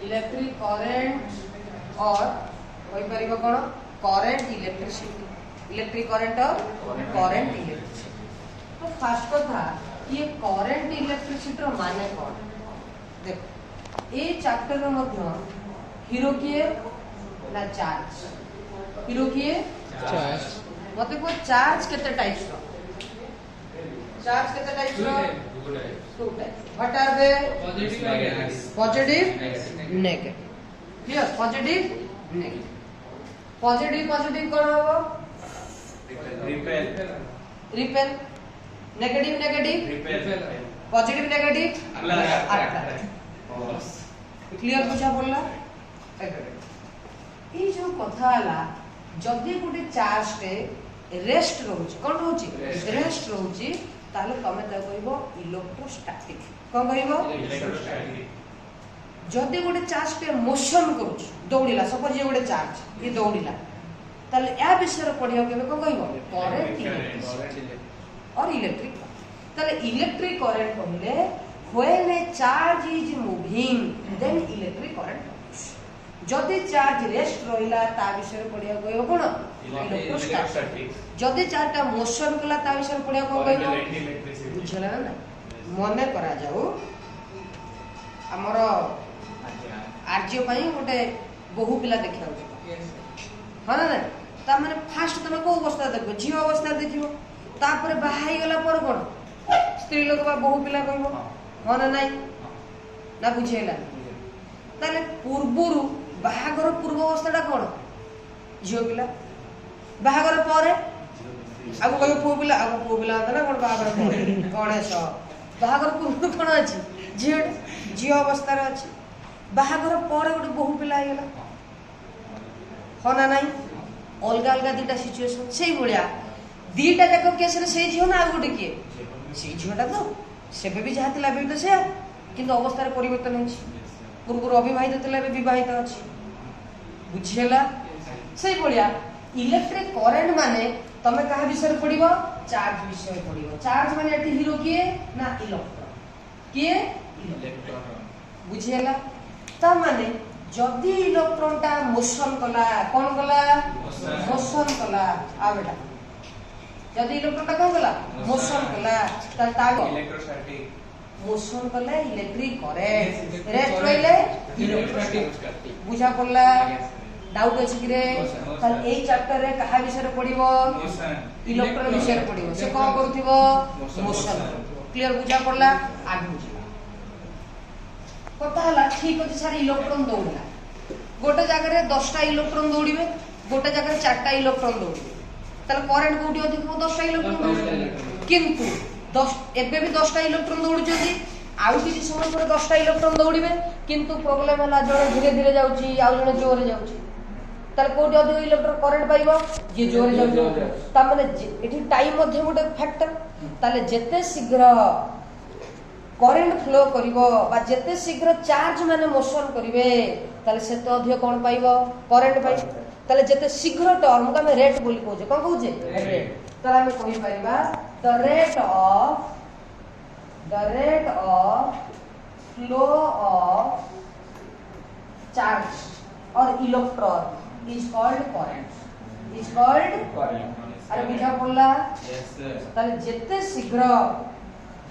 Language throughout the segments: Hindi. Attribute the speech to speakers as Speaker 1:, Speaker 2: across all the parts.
Speaker 1: इलेक्ट्रिक करेंट और होई परिबो कोन करेंट इलेक्ट्रिसिटी इलेक्ट्रिक करेंट और करेंट इलेक्ट्रिसिटी। तो फर्स्ट कथा ये करेंट इलेक्ट्रिसिटी रो माने कोन देखो ए चैप्टर रो मध्य हीरो किए ना चार्ज हीरो किए
Speaker 2: चार्ज
Speaker 1: मते को चार्ज केते टाइप्स रो चार्ज केते टाइप्स रो two types what are they positive negative clear positive negative positive कोन हो repel negative positive negative clear बुझा पड़ला ई जो कथा हला जदी गुटे चार्ज टे रेस्ट रहउची कोन रहउची रेस्ट रहउची ताले तमे ता कहबो इलेक्ट्रोस्टैटिक कोन कहबो इलेक्ट्रोस्टैटिक जदी गुटे चार्ज टे मोशन करूची दौड़िला सपोज ये गुटे चार्ज ये दौड़िला ताले या विषय पढ़ियो केबे कोन कहबो करंट और इलेक्ट्रिक ताले इलेक्ट्रिक करंट कहले when a charge is moving then electric current जदि चार्ज रेस्ट रहिला ता विषय पढ़िया कहबो कोन इलेक्ट्रोस्टैटिक जदि चार्जटा मोशन कला ता विषय पढ़िया कोन कहबो बुझला ना मने करा जाऊ हमर आरजीओ पई गोटे बहु पिला देखिया हां ना ता माने फास्ट तमे को अवस्था देखबो जीव अवस्था देखिबो तापर बाहाई गला पर कोन स्त्री लोक बा बहु पिला कहबो हां ना नाही ना बुझेला ताले पूर्वरु बाहागर पूर्व अवस्थाटा कोन झियो पिला बाहागर परे आगो कहियो पुओ पिला आगो पुओ पिला ना कोन बाहागर परे गणेश बाहागर पूर्व कोन अछि झियो झियो अवस्था रे अछि बाहागर परे गोटे बहु पिला आइला होना नाही अलगा अलगा दुटा सिचुएशन सेही बढिया दीटा जाक केस रे सेही झियो ना आ गोटे के सेही झियोटा तो सेबे भी जाहा तिला बे तो से किंतु अवस्था रे परिवर्तन होछि पूर्व अविवाहित थिला बे विवाहित अछि बुझियला सेही बढिया इलेक्ट्रिक करंट माने तमे कहा विषय पढिबो चार्ज विषय पढिबो चार्ज माने एटी हीरो किए ना इलेक्ट्रॉन किए इलेक्ट्रॉन बुझियला ता माने जदी इलेक्ट्रॉनटा मोशन कला कोन कला मोशन कला आ बेटा जदी इलेक्ट्रॉनटा कोन कला मोशन कला ता तागो इलेक्ट्रोस्टैटिक मोशन कले इलेक्ट्रिक करेंट रेस्ट रहिले इलेक्ट्रोस्टैटिक बुझा पड़ला डाउट अछि कि रे त ए चैप्टर रे कहा विषय पढिबो इलेक्ट्रॉन विषय पढिबो से कोन करथिबो मोशन क्लियर बुझा पड़ला आगु कथा हला ठीक अछि सारे इलेक्ट्रॉन दौड़ला गोटे जगह रे 10 टा इलेक्ट्रॉन दौड़िबे गोटे जगह रे 4 टा इलेक्ट्रॉन दौड़िबे तले करंट कोठी अधिक हो 10 टा इलेक्ट्रॉन दौड़िबे किंतु 10 एबे भी 10 टा इलेक्ट्रॉन दौड़ुचोदी आउ किछि समय पर 10 टा इलेक्ट्रॉन दौड़िबे किंतु प्रॉब्लम हला जणे धीरे धीरे जाउची आउ जणे जोर जाउची तले कोठी अधिक इलेक्ट्रॉन करंट पाइबो जे जोर जाउची ता माने एठी टाइम मध्ये गोटे फैक्टर तले जेते शीघ्र करंट फ्लो करिवो बा जेते शीघ्र चार्ज माने मोशन करिवे तले सेते अधिक कोन पाइबो करंट पाइ तले जेते शीघ्र टर्म का में रेट बोली कहूजे कोन कहूजे रेट तले हम कहि परिबा the rate of flow of charge or electron is called current अरे बुझा पड़ला यस सर ताले जेते शीघ्र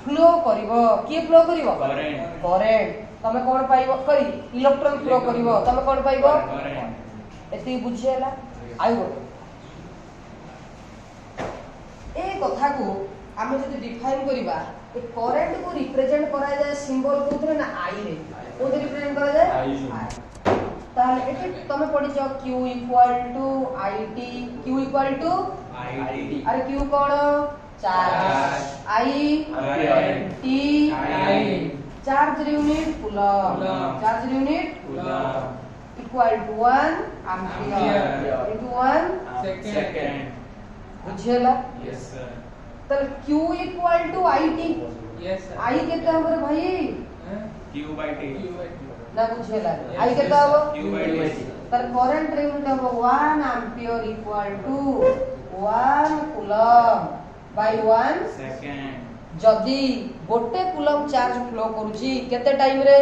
Speaker 1: फ्लो करिवो के फ्लो करिवो करंट तमे कोन पाइबो करी इलेक्ट्रॉन फ्लो करिवो तमे कोन पाइबो करंट एती बुझेला आइबो ए कथा को आमे जदी डिफाइन करिबा ए करंट को रिप्रेजेंट करा जाय सिंबल कोथरे ना आई रे कोथरे रिप्रेजेंट करा जाय आई ताले एते तमे पढि जाओ q = it q = it अरे q कोन charge i t charge unit coulomb charge unit coulomb equal to 1 ampere into 1 second बुझेला यस सर तब q = it yes sir i केते हमर भाई q/t ना बुझेला i केते हो q/t तर करंट यूनिट हो 1 ampere equal to 1 coulomb by 1 second जदी गोटे कूलम चार्ज फ्लो करूची केते टाइम रे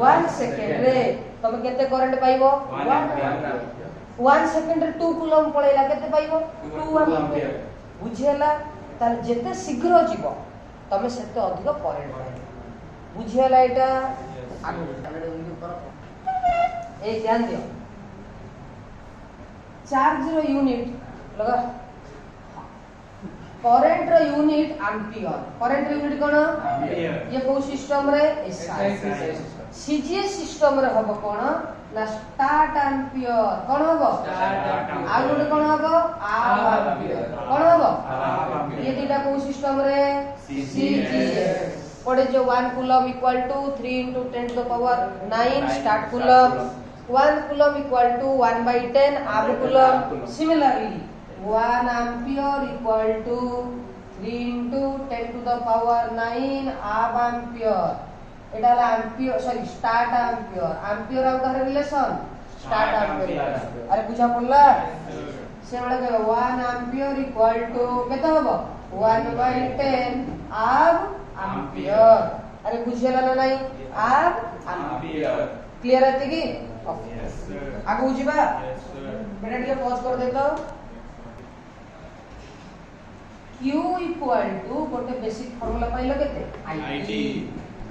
Speaker 1: 1 सेकंड रे तमे केते करंट पाइबो 1 सेकंड रे 2 कूलम पळैला केते पाइबो 2 एम्पियर बुझियला तार जेते शीघ्र जीव तमे सेते अधिक करंट पाइबो बुझियला एटा आगु ए ध्यान दियो चार्ज रो यूनिट लगा करंट रो यूनिट एम्पियर करंट रो यूनिट कोन एम्पियर ये को सिस्टम रे एसआई सीजीएस सिस्टम रे हबो कोन ना स्टार्ट एम्पियर कोन हबो आ गुड कोन हबो हाफ एम्पियर कोन हबो ये दिटा को सिस्टम रे सीजीएस पड़े जो 1 coulomb equal to 3 into 10 to the power 9 start coulomb 1 coulomb equal to 1/10 half coulomb similarly 1 ampere equal to 3 into 10 to the power 9 half ampere एटा ला ampere sorry start ampere out हर रिलेशन स्टार्ट एम्पियर अरे बुझा पड़ला से वाला के 1 एम्पियर इक्वल टू केते हबो 1/10 हाफ एम्पियर अरे बुझियला ना नहीं हाफ एम्पियर क्लियर है कि यस सर आगु बुझिबा यस सर बेटा ଟିକେ पॉज कर देतो Q equal to गोटे बेसिक फार्मूला पाइलो केते IT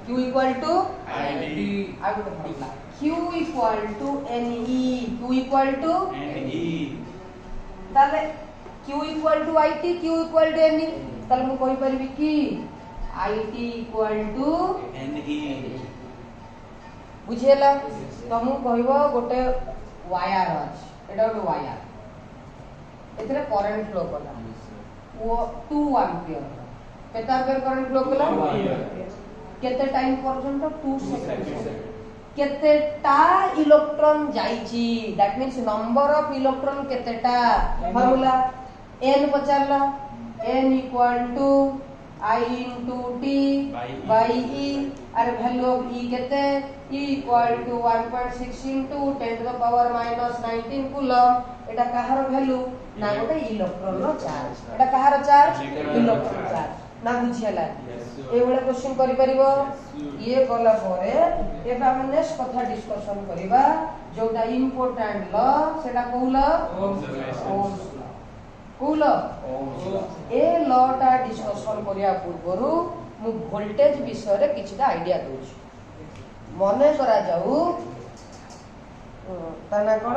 Speaker 1: Q equal to IT आ गोटे formula Q equal to NE Q equal to NE ताले Q equal to IT Q equal to NE ताले मु कहि परबी कि IT equal to NE बुझियला तो मु कहबो गोटे वायर अछि एटा गोटे वायर एतरे करंट फ्लो कला वो 2 एम्पियर केता एम्पियर करंट फ्लो कला केते टाइम पर्यंत 2 सेकंड केतेटा इलेक्ट्रॉन जाईची that means number of electron केतेटा फार्मूला n पचारला n equal to I into T by E और value of E केते E equal to 1.6 into 10 to the power minus 19 coulomb Etah Kahar value ना गोटे इलेक्ट्रॉन रो चार्ज एटा कहार चार्ज इलेक्ट्रॉन चार्ज ना बुझियला ए वाला क्वेश्चन करि परिबो ये कला परे एबा हम नेक्स्ट कथा डिस्कशन करिबा जोटा इंपोर्टेंट ल सेटा कहूला ओम्स कूल ए लटा डिस्कशन करिया पूर्वरु मु वोल्टेज विषय रे किछटा आईडिया दोछ मने करा जाऊ ताना कोन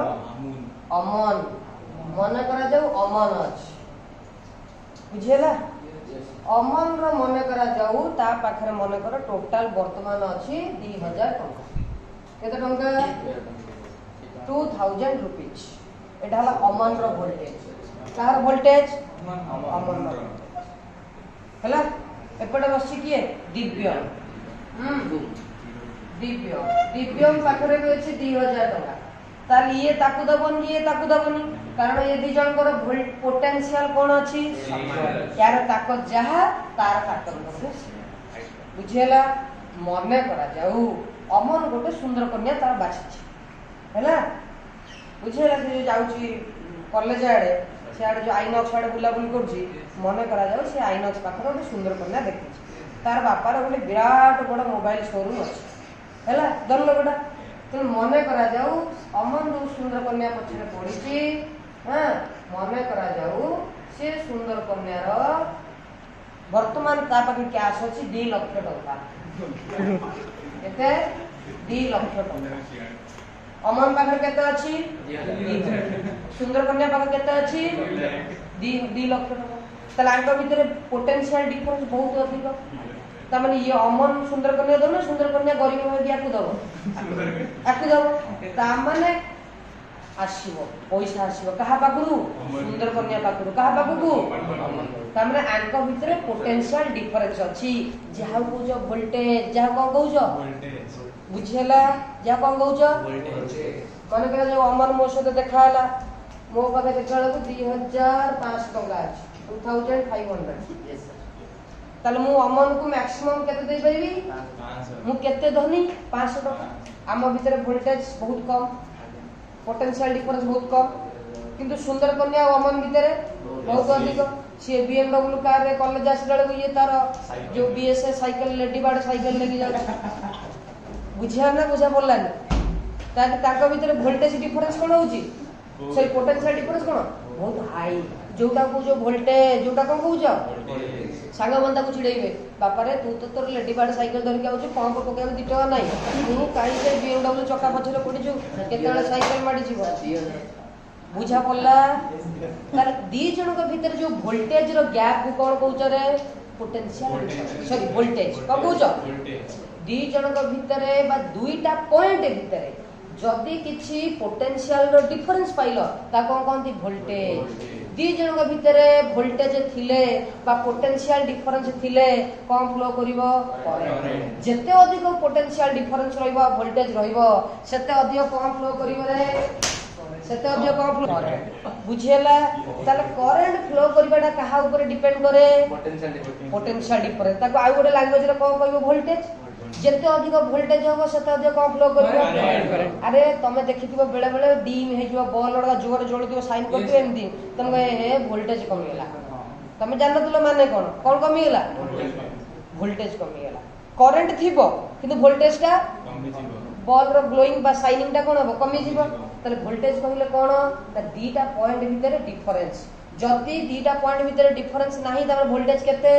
Speaker 1: अमन मने करा जाऊ अमन अछि बुझियला अमन रो मने करा जाऊ ता पाखरे मने कर टोटल वर्तमान अछि 2000 टका केते टका 2000 रुपीस एटा हला अमन रो वोल्टेज कार वोल्टेज अमन हला एपटे बसि किए दिव्य दिव्य पाखरे अछि 2000 टका ताल ये ताकु दबनी कारण ये दि जन कर पोटेंशियल कोन अछि यार ताकत जहा तार फैक्टर मध्ये बुझियला मने करा जाऊ अमन गोटे सुंदर कन्या तार बाछि हैला बुझियला से जाउची कॉलेज आड़े सियाड़े जो आइनॉक्स आड़े बुलाबुली करछि मने करा जाऊ से आइनॉक्स पाखर गोटे सुंदर कन्या देखिछि तार बापार गोटे विराट बड़ मोबाइल शोरूम अछि हैला दरलो बेटा तो मने करा जाऊ अमन जो सुंदर कन्या पछरे पड़िछि हां मने करा जाऊ से सुंदर कन्या रो वर्तमान ता पाखे कैश अछि 2 लाख टका केते 2 लाख टका अमन पाखे केते अछि सुंदर कन्या पाखे केते अछि 2 लाख टका तलांक भीतर पोटेंशियल डिफरेंस बहुत अधिक ता माने ये अमन सुंदर कन्या दो ना सुंदर कन्या गरीब हो दिया आकु दबो ता माने आसीबो पैसा आसीबो कहा पाखरु सुंदर कन्या पाखरु कहा पाखरु ता माने आंक भीतर पोटेंशियल डिफरेंस अछि जहा को जो वोल्टेज जहा को कहू जो वोल्टेज बुझेला जहा को कहू जो वोल्टेज कोन करा जो अमन मो सते देखाला मो पाखे देखाला को 2500 टका अछि 2500 यस ताले मु अमन को मैक्सिमम केते दे परबी 500 मु केते धनी 500 टका आम भीतर वोल्टेज बहुत कम पोटेंशियल डिफरेंस बहुत कम किंतु सुंदर कन्या और अमन भीतर बहुत अधिक सी BMW कार रे कॉलेज आसला ये तार जो BSA साइकिल लेडी बाड साइकिल लेके जा बुझिया ना बुझा बोलला ताको भीतर वोल्टेज डिफरेंस कोन होउची सॉरी पोटेंशियल डिफरेंस कोन बहुत हाई जोटा को जो वोल्टेज जोटा कोन कहउछ सांग बंदा को चिड़ेइबे बापा रे तू तो तोर लेडी बाड साइकिल धर के आउछ पंप पके 2 टका नाही तू काई से BMW चक्का पछरे पड़ी छु केतले साइकिल माडी जीव बुझा पड़ला तार दी जन के भीतर जो वोल्टेज रो गैप को कोन कहउछ रे पोटेंशियल सॉरी वोल्टेज का कहउछ दी जन के भीतर बा दुईटा पॉइंट भीतर जदि किछि पोटेंशियल रो डिफरेंस पाइलो ता कोन कोनती वोल्टेज दी जन के भीतर वोल्टेज थिले बा पोटेंशियल डिफरेंस थिले कम फ्लो करिवो करंट जते अधिक पोटेंशियल डिफरेंस रहइबो वोल्टेज रहइबो सेते अधिक कम फ्लो करिवो रे सेते अधिक कम फ्लो करंट बुझियला ताले करंट फ्लो करिबाटा कहा ऊपर डिपेंड करे पोटेंशियल डिफरेंस ताको आउ गोटे लैंग्वेज रे कोन कहइबो वोल्टेज जते अधिक वोल्टेज होबो सेते अधिक कम फ्लो करिवो अरे तमे देखिथिबो बेले बेले डीम हे जो बॉल लडा जोर जोलदियो साइन करदियो एंदी तमे हे वोल्टेज कमी गेला तमे जानतलो माने कोन कोन कमी गेला वोल्टेज कमी गेला करंट थिबो किंतु वोल्टेज ता कमी जिवो बॉल रो ग्लोइंग बा साइनिंग ता कोन हो कमी जिवो तले वोल्टेज कहिले कोन ता दीटा पॉइंट भीतर डिफरेंस जति दीटा पॉइंट भीतर डिफरेंस नाही त वोल्टेज केते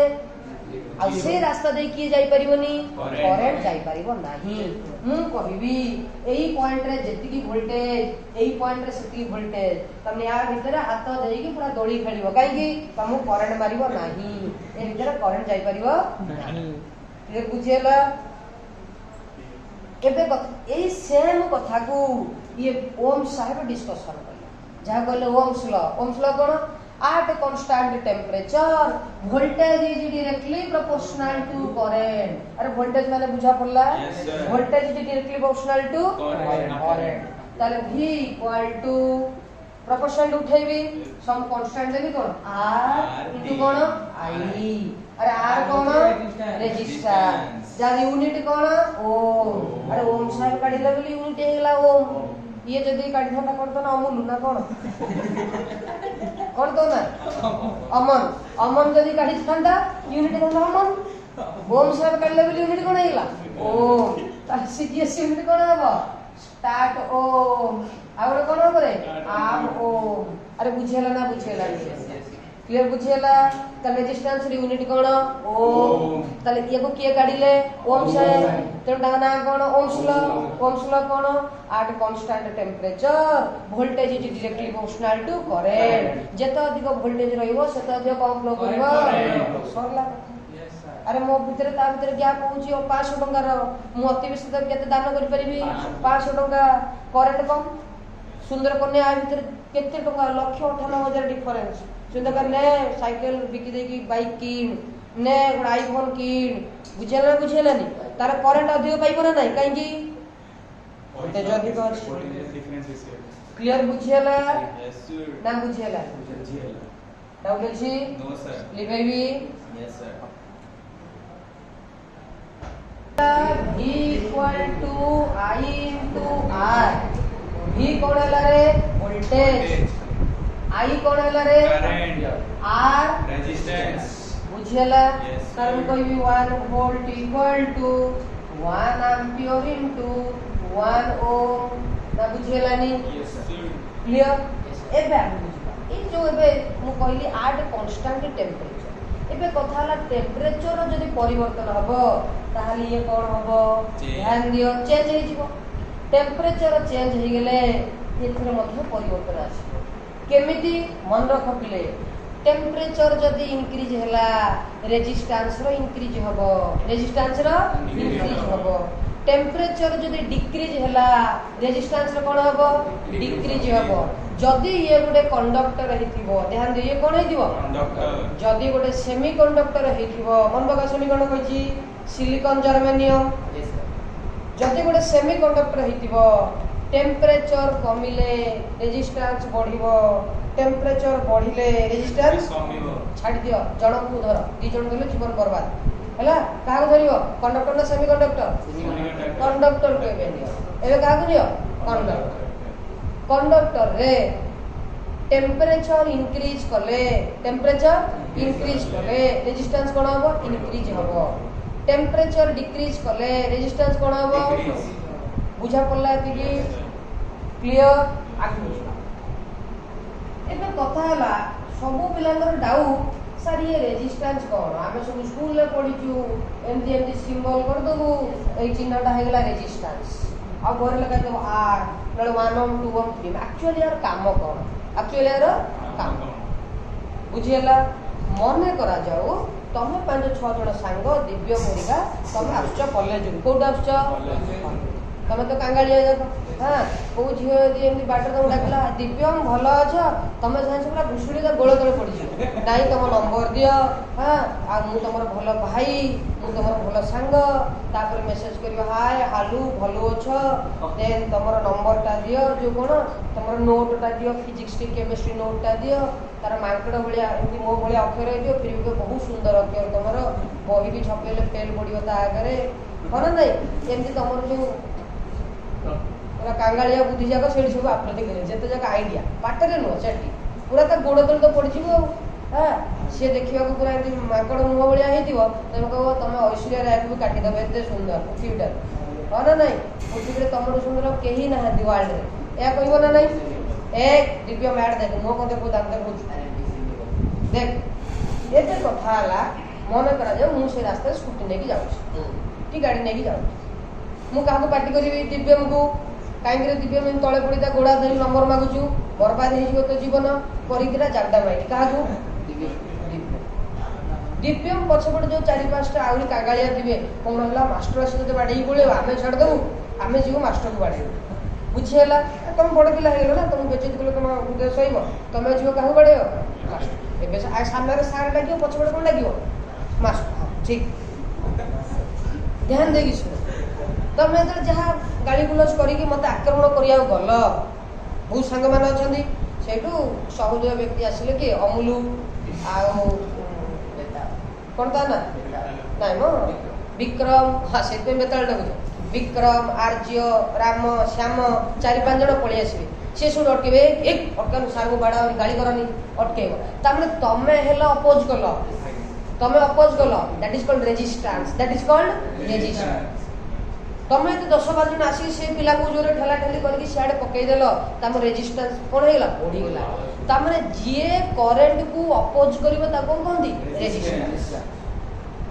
Speaker 1: आ से रास्ता दे किए जाई परिबोनी करंट जाई परिबो नाही मु कहबी एही पॉइंट रे जेति की वोल्टेज एही पॉइंट रे सेति वोल्टेज तमे आ भीतर हाथ देई की पूरा दोली खेलिबो काई की तमु करंट मारिबो नाही ए भीतर करंट जाई परिबो नाही ये बुझियला एबे एही सेम कथा को ये ओम साहेब डिस्कशन करले जा कहले Ohm's law cone at constant temperature voltage is directly proportional to current अरे voltage माने बुझा पड़ला voltage is directly proportional to current ताले v equal to proportional to उठेबी सम कांस्टेंट देबी कोन r इनटू कोन i अरे r कोन रेजिस्टेंस जा यूनिट कोन ओम अरे ओम साइड काढिला बोली यूनिट हेला ओम ये जदी काढी थांता करतो ना अमूल ना कोन कोन तो ना अमन जदी काढी थांता यूनिट कोन अमन ओम साइड काढले बोली यूनिट कोन हेला ओम ता सीएस यूनिट कोन हबो स्टार्ट ओम आउर कोन करे आम ओम अरे बुझेला ना बुझेला क्लियर बुझेला त रेजिस्टेंस यूनिट कोन ओम तले एको के काढिले ओम से तो Dana cone Ohm's law cone at constant temperature voltage is directly proportional to current जेता अधिक वोल्टेज रहइबो सेता अधिक कम फ्लो करिवो सरला अरे मो भीतर ता भीतर गैप होउची 500 टंका रो मु अति बेसी तो केते दान करि परिबी 500 टंका करंट कम सुंदर कन्या आ भीतर केते टंका 1,98,000 डिफरेंस सुंदर कन्या साइकिल बिकी देकी बाइक किन ने आईफोन किन बुझेला नी तार करंट अधिक पाइबो ना नाही काई की वोल्टेज अधिक क्लियर बुझेला यस सर ना बुझेला डाउट अछि नो सर लिबेबी yes sir v equal to I into r v कोन हला रे वोल्टेज I कोन हला रे करंट r रेजिस्टेंस बुझेला कारण कोई भी 1 volt equal to 1 ampere into 1 ohm ना बुझेला नी यस सर क्लियर एबे ए जो एबे मु कहली आट कांस्टेंट टेंपरेचर एबे कथा हला टेंपरेचर जदी परिवर्तन हबो ताहाली ये कोन हबो ध्यान दियो चेंज हे जिवो टेंपरेचर चेंज हे गेले एथरे मध्ये परिवर्तन आसी केमिति मन रख पिले टेंपरेचर जदी इंक्रीज हला रेजिस्टेंस रो इंक्रीज हबो रेजिस्टेंस रो इंक्रीज हबो टेंपरेचर जदी डिक्रीज हला रेजिस्टेंस रो कोन हबो डिक्रीज हबो जदी ये गोटे कंडक्टर हेतिबो ध्यान दियो ये कोन हेतिबो कंडक्टर जदी गोटे सेमीकंडक्टर हेतिबो मन बगा सेमीकंडक्टर कहि सिलिकॉन जर्मेनियम जदी गोटे सेमीकंडक्टर हेतिबो टेंपरेचर कमिले रेजिस्टेंस बढ़िबो टेंपरेचर बढ़िले रेजिस्टेंस कमिबो छाडी दियो जणकू धर दी जण गले जीवन बर्बाद हला काहा को धरिबो कंडक्टर ना सेमीकंडक्टर कंडक्टर के बेनियो एबे काहा को दियो कंडक्टर कंडक्टर रे टेंपरेचर इंक्रीज कले रेजिस्टेंस कोन हबो इंक्रीज हबो टेंपरेचर डिक्रीज कले रेजिस्टेंस कोन हबो बुझा पड़ला कि क्लियर आगु एबे कथा हला सब पिलांगर डाउट सर ये रेजिस्टेंस कौन आमे सब स्कूल ले पढिचु एमती एमती सिंबल कर दबु ए चिन्हटा हे गेला रेजिस्टेंस आ गोरे लगा दो are null 1 Om 2 Om 3 actually यार काम कौन एक्चुअली यार काम बुझियला मने करा जाऊ तमे 5-6 जण सांग दिव्य मोरिका तमे आछो कॉलेज कोड आछो तमे तो कांगालिया जाको हां को झियो यदि एमती बाटर तुम डाकला दिव्यम भलो अछ तमे जान पूरा घुसुड़ी का गोळ तळे पड़ी छी नाइ तम नंबर दियो हां आ मु तमर भलो भाई मु तमर भलो सांग तापर मेसेज करियो हाय हालू भलो अछ देन तमर नंबर ता दियो जो कोन तमर नोट ता दियो फिजिक्स की केमिस्ट्री नोट ता दियो तार मार्केट भलिया एमती मो भलिया अक्षर दियो फिर भी बहुत सुंदर अक्षर तमर बही भी छपेले फेल पडियो ता आगरे कोन नै एमती तमर जो पूरा कांगालिया बुद्धि जाक से सब आपलोड करे जेते जाक आईडिया पाटरे नो चटी पूरा त गोड़ तल तो पड़ जिवो हां से देखिया को पूरा एमती माकड़ मुह भलिया हेतिवो तमे कहबो तमे ऐश्वर्या राय को काटी दबे एते सुंदर पृथ्वीटा कोन नै पृथ्वी रे तमरो सुंदर केही ना हदी वर्ल्ड रे या कहबो ना नै एक दिव्य मैड देख मो को देखो दांत देखो देख एते कथा हला मन करा जे मु से रास्ता स्कूटी नेकी जाउ टी गाड़ी नेकी जाउ मु काहको पार्टी करी दिव्य मु काहे दिव्य में तळे पड़ी ता गोड़ा धरी नंबर मागुछु बर्बाद हे जिवो तो जीवन परिकिरा जागडा माइटी काहको दिव्य पछपट जो 4-5 टा आउरी कागालिया दिबे कोन हला मास्टर आसी तो बाडई बोले आमे छाड़ दऊ आमे जीव मास्टर को बाडई बुझेला तुम बड़ पिला हे गेलो ना तुम बेचित बोले तुम उद्देश्य होइबो तुम जीव काहको बाडई मास्टर एबे आ सामने रे सार लागियो पछपट कोन लागियो मास्टर ठीक ध्यान देगी सुनो तमे तो जहाँ गाड़ी गुलज करी मत आक्रमण करिया गल बहुत सांग मान अच्छा से सहृदय व्यक्ति आसिले कि अमूलू कौन था ना ना मो विक्रम हाँ से बेताल डाकुछ विक्रम आर्य राम श्याम 4-5 जन पलि आसवे सी शुण अटके एक अटकानु सार को बाड़ा गाड़ी करनी अटकेब तमें तमें हेला अपोज कल तमें अपोज कल that is called resistance that is called resistance तमें तो 10-12 जन आसी से पिला को जोरे ठेला ठेली करके सियाडे पकई देलो तम रेजिस्टेंस कोन हेला बढ़ी गेला तमने जे करंट को अपोज करबो ता कोन कोंदी रेजिस्टेंस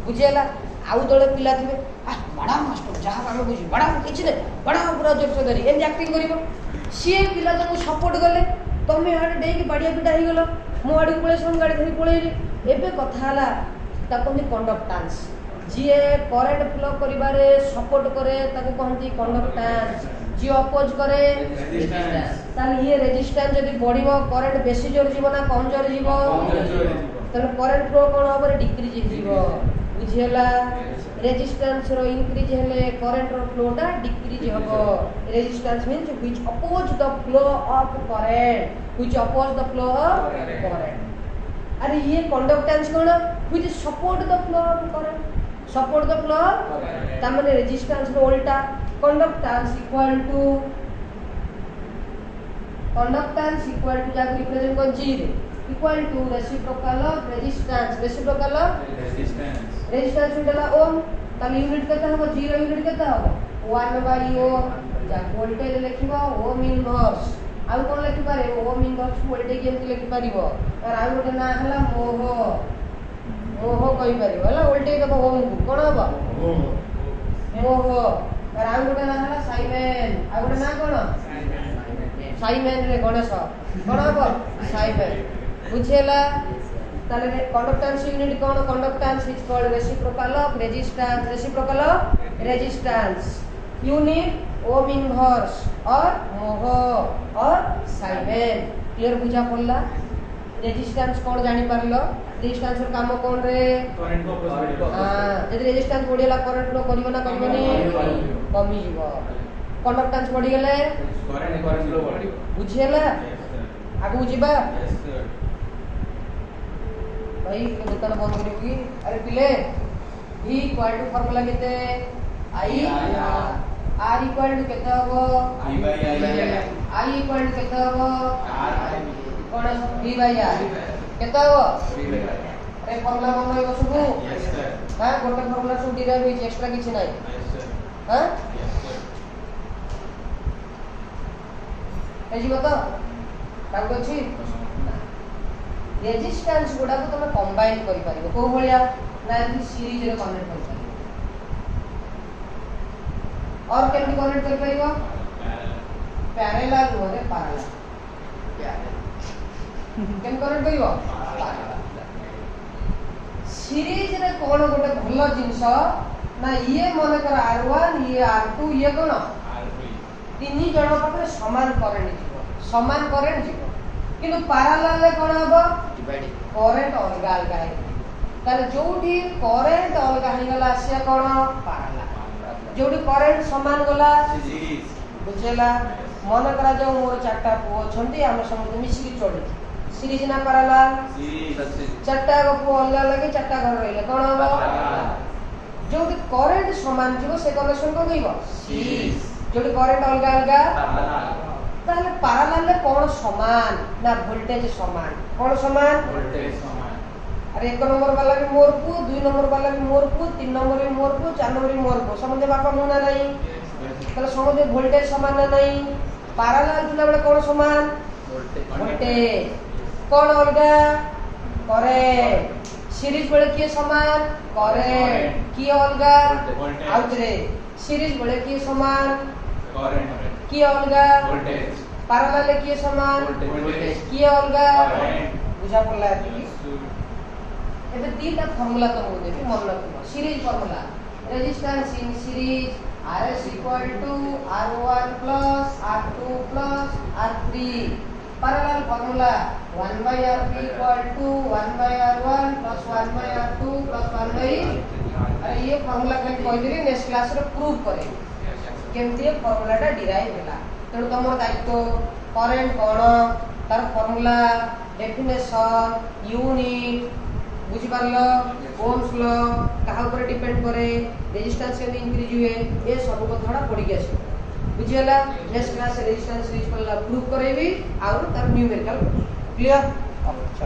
Speaker 1: बुझेला आउ दळे पिला थिबे आ बड़ा मास्टर जहां हम बुझी बड़ा किछ नै बड़ा पूरा जोर से धरी एन एक्टिंग करबो से पिला को सपोर्ट गले तमे हाडे डेकी बाडिया पिटा ही गेलो मो आडी पळे सोन गाड़ी धरी पळेली एबे कथा हला ता कोंदी कंडक्टेंस जी करंट फ्लो करिबारे सपोर्ट करे ताको कहंती कंडक्टेंस जी अपोज करे रेजिस्टेंस ताले ये रेजिस्टेंस जदी बढ़िबो करंट बेसी जोर जीवो ना कम जोर जीवो ताले करंट फ्लो कोन होबो डिक्रीज जीवो बुझियला रेजिस्टेंस रो इंक्रीज हेले करंट रो फ्लो टा डिक्रीज होबो resistance means which oppose the flow of current which oppose the flow of current अरे ये कंडक्टेंस कोन which support the flow of current support the flow तामने रेजिस्टेंस रो उल्टा कंडक्टेंस इक्वल टू जा रिप्रेजेंट कर जी equal to reciprocal of resistance resistance उल्टा ओम ताले यूनिट केता होबो 0 यूनिट केता होबो 1 ओम जा वोल्टेज लिखिबो ओम इनवर्स आ कोन लिखि पारे ओम इनवर्स वोल्टेज केमति लिखि पारिबो और आ गोटे ना हला मोह कहि पारिबो हला वोल्टेज तो ओम कोन होबो मोह और आ गोटे ना हला साइमेन आ गोटे ना कोन साइमेन रे गणेश कोन होबो साइमेन बुझेला ताले conductance unit cone conductance is called reciprocal of resistance unit ohm inverse और मोह और साइमेन क्लियर बुझा पड़ला रेजिस्टेंस कोन जानि पारलो रेजिस्टेंस रो काम कोन रे करंट को अपोज हां जदि रेजिस्टेंस बढ़िला करंट फ्लो करिवो ना करिवोनी कमी जीवो कंडक्टेंस बढ़ी गेले करंट फ्लो बढ़िबो बुझियला आगु बुझिबा भाई दुकान बंद करिबी अरे पिले v इक्वल टू फार्मूला केते i r इक्वल टू केते होबो i इक्वल टू केते होबो कोन v बाय r केते होबो अरे फार्मूला मन होइबो सब यस सर हां गोटे फार्मूला सब डिराइव होई एक्स्ट्रा किछ नै हां हेजिबो तो डाउट अछि रेजिस्टेंस गुडा को तुम कंबाइन करि पारिबो को भलिया ना सीरीज रे कनेक्ट करि पारिबो और केमति कनेक्ट करि पारिबो पैरेलल होरे पैरेलल केम कनेक्ट करिवो सीरीज रे कोन गोटे भलो जिंस ना ये मन कर R1 ये R2 ये कोन तीन जण पाखरे समान करंट जीवो किंतु पैरेलल रे कोन हबो करंट अलग अलग है ताले जोठी करंट अलग हे गला से कोन पैरेलल जोठी करंट समान गला सीरीज बुझेला मन करा जाओ मोर चारटा पुओ छंती हम समस्त मिसिकी चोडी सीरीज ना पैरेलल सीरीज चारटा को पुओ अलग अलग चारटा घर रहिले कोन हबो जोठी करंट समान जीवो से कनेक्शन को गइबो सीरीज जोठी करंट अलग अलग ताले पैरेलल रे कोन समान ना वोल्टेज समान कोन समान वोल्टेज समान अरे एक नंबर वाला भी मोर पु दुई नंबर वाला भी मोर पु तीन नंबर भी मोर पु चार नंबर भी मोर पु समझे बापा मुना नहीं ताले समझे वोल्टेज समान ना नहीं पैरेलल जुला बळे कोन समान वोल्टेज कोन अलग करेंट सीरीज बळे की समान करेंट की अलग आउतरे सीरीज बळे की समान करेंट की अलग वोल्टेज पैरेलल की समान वोल्टेज की अलग बुझा पड़ला एबे तीनटा फार्मूला तो हो देबी मन रखबो series formula resistance in series Rs equal to R1 plus R2 plus R3 parallel formula 1 by Rp equal to 1 by R1 plus 1 by R2 plus 1 by अरे ये फार्मूला खाली कहि देरी नेक्स्ट क्लास रे प्रूव करे केमती फार्मूला टा डिराइव होला तेणु तुम दायित्व करंट कोन तार फार्मूला डेफिनेशन यूनिट बुझी पारलो ओम्स लॉ कहा ऊपर डिपेंड करे रेजिस्टेंस केमती इंक्रीज हुए ये सब कथाडा पड़ी गया बुझियला नेक्स्ट क्लास रेजिस्टेंस सीरीज पर प्रूव करेबी और तार न्यूमेरिकल क्लियर। अच्छा